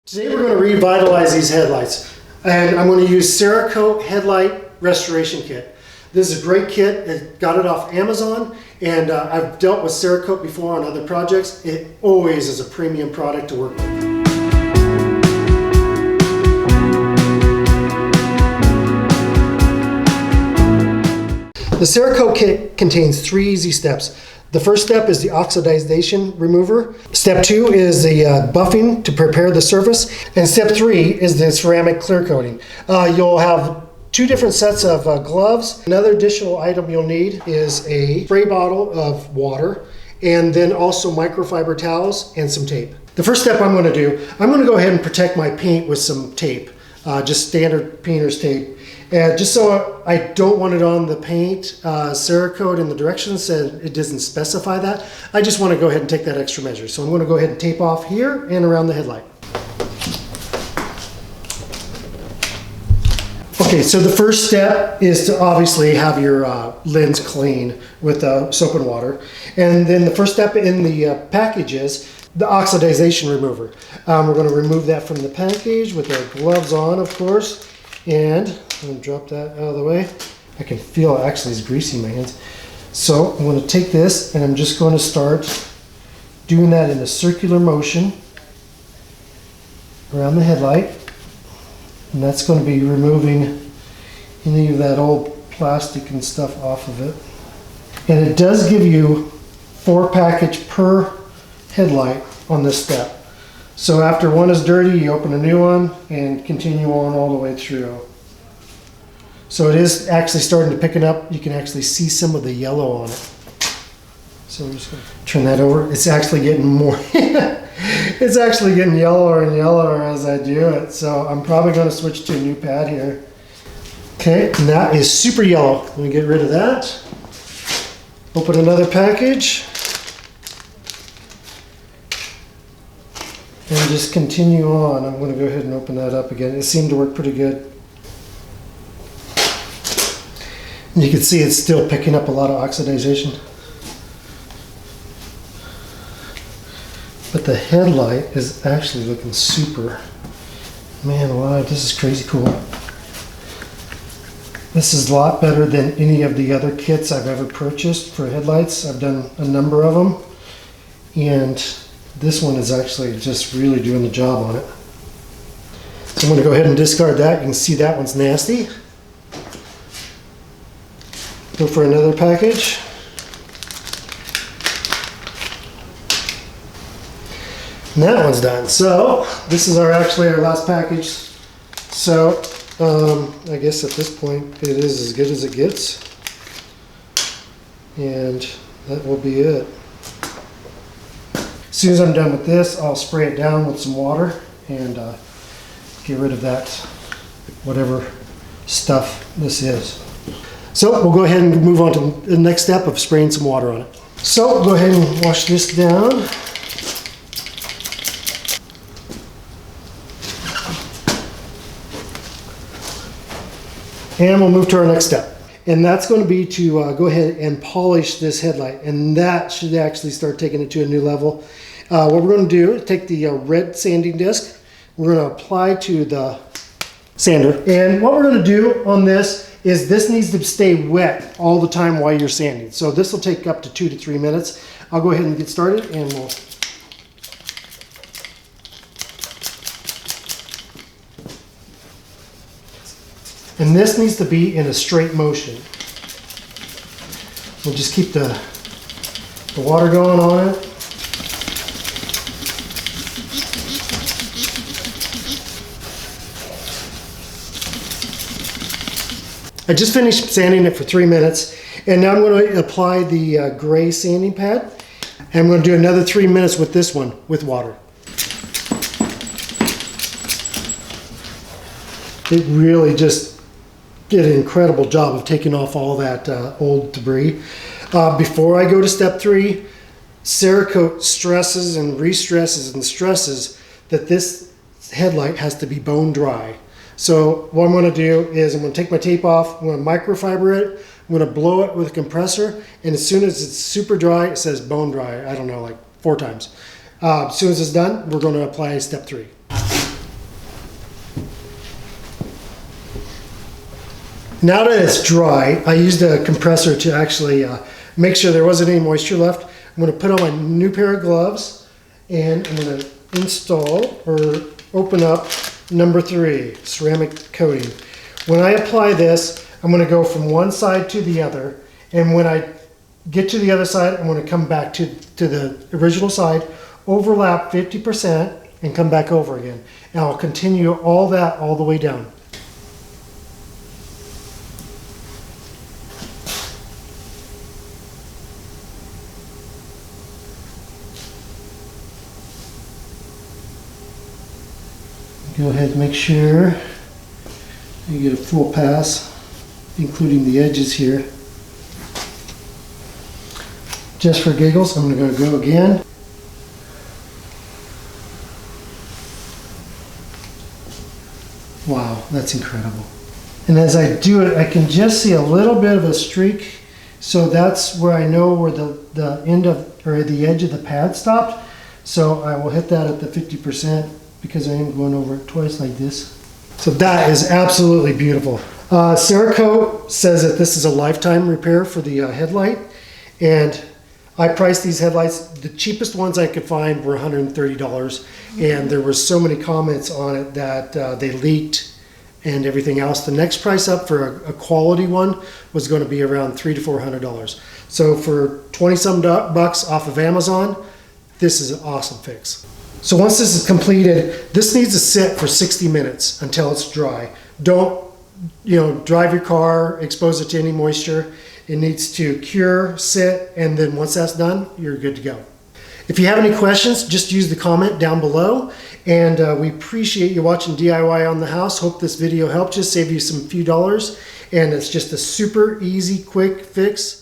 Today we're going to revitalize these headlights, and I'm going to use Cerakote Headlight Restoration Kit. This is a great kit. I got it off Amazon, and I've dealt with Cerakote before on other projects. It always is a premium product to work with. The Cerakote kit contains 3 easy steps. The first step is the oxidization remover. Step 2 is the buffing to prepare the surface. And step 3 is the ceramic clear coating. You'll have 2 different sets of gloves. Another additional item you'll need is a spray bottle of water, and then also microfiber towels and some tape. The first step I'm going to do, I'm going to go ahead and protect my paint with some tape, just standard painter's tape. And just so I don't want it on the paint, Cerakote in the directions said it doesn't specify that. I just want to go ahead and take that extra measure. So I'm going to go ahead and tape off here and around the headlight. Okay, so the first step is to obviously have your lens clean with soap and water. And then the first step in the package is the oxidization remover. We're going to remove that from the package with our gloves on, of course. And I'm going to drop that out of the way. I can feel it actually is greasy in my hands. So I'm going to take this and I'm just going to start doing that in a circular motion around the headlight. And that's going to be removing any of that old plastic and stuff off of it. And it does give you 4 package per headlight on this step. So after one is dirty, you open a new one and continue on all the way through. So it is actually starting to pick it up. You can actually see some of the yellow on it. So I'm just going to turn that over. It's actually getting more, it's actually getting yellower and yellower as I do it. So I'm probably going to switch to a new pad here. Okay, and that is super yellow. Let me get rid of that. Open another package. And just continue on. I'm going to go ahead and open that up again. It seemed to work pretty good. And you can see it's still picking up a lot of oxidization. But the headlight is actually looking super. Man alive, this is crazy cool. This is a lot better than any of the other kits I've ever purchased for headlights. I've done a number of them. And this one is actually just really doing the job on it. So I'm going to go ahead and discard that. You can see that one's nasty. Go for another package. And that one's done. So this is actually our last package. So I guess at this point it is as good as it gets. And that will be it. As soon as I'm done with this, I'll spray it down with some water and get rid of that, whatever stuff this is. So we'll go ahead and move on to the next step of spraying some water on it. So we'll go ahead and wash this down. And we'll move to our next step. And that's going to be to go ahead and polish this headlight. And that should actually start taking it to a new level. What we're going to do is take the red sanding disc. We're going to apply to the sander. And what we're going to do on this is this needs to stay wet all the time while you're sanding. So this will take up to 2 to 3 minutes. I'll go ahead and get started and we'll... And this needs to be in a straight motion. We'll just keep the water going on it. I just finished sanding it for 3 minutes, and now I'm going to apply the gray sanding pad. And I'm going to do another 3 minutes with this one with water. It really just did an incredible job of taking off all that old debris. Before I go to step 3, Cerakote stresses and restresses and stresses that this headlight has to be bone dry. So what I'm going to do is I'm going to take my tape off, I'm going to microfiber it, I'm going to blow it with a compressor, and as soon as it's super dry, it says bone dry, I don't know, like 4 times. As soon as it's done, we're going to apply step 3. Now that it's dry, I used a compressor to actually make sure there wasn't any moisture left. I'm going to put on my new pair of gloves and I'm going to install or open up number 3, ceramic coating. When I apply this, I'm going to go from one side to the other, and when I get to the other side, I'm going to come back to the original side, overlap 50%, and come back over again. And I'll continue all that all the way down. Go ahead and make sure you get a full pass, including the edges here. Just for giggles, I'm going to go again. Wow, that's incredible. And as I do it, I can just see a little bit of a streak. So that's where I know where the end of, or the edge of the pad stopped. So I will hit that at the 50% because I am going over it twice like this. So that is absolutely beautiful. Cerakote says that this is a lifetime repair for the headlight. And I priced these headlights, the cheapest ones I could find were $130. And there were so many comments on it that they leaked and everything else. The next price up for a quality one was going to be around $300 to $400. So for 20 some bucks off of Amazon, this is an awesome fix. So once this is completed, this needs to sit for 60 minutes until it's dry. Don't, drive your car, expose it to any moisture. It needs to cure, sit, and then once that's done, you're good to go. If you have any questions, just use the comment down below. And we appreciate you watching DIY on the house. Hope this video helped you, save you some few dollars. And it's just a super easy, quick fix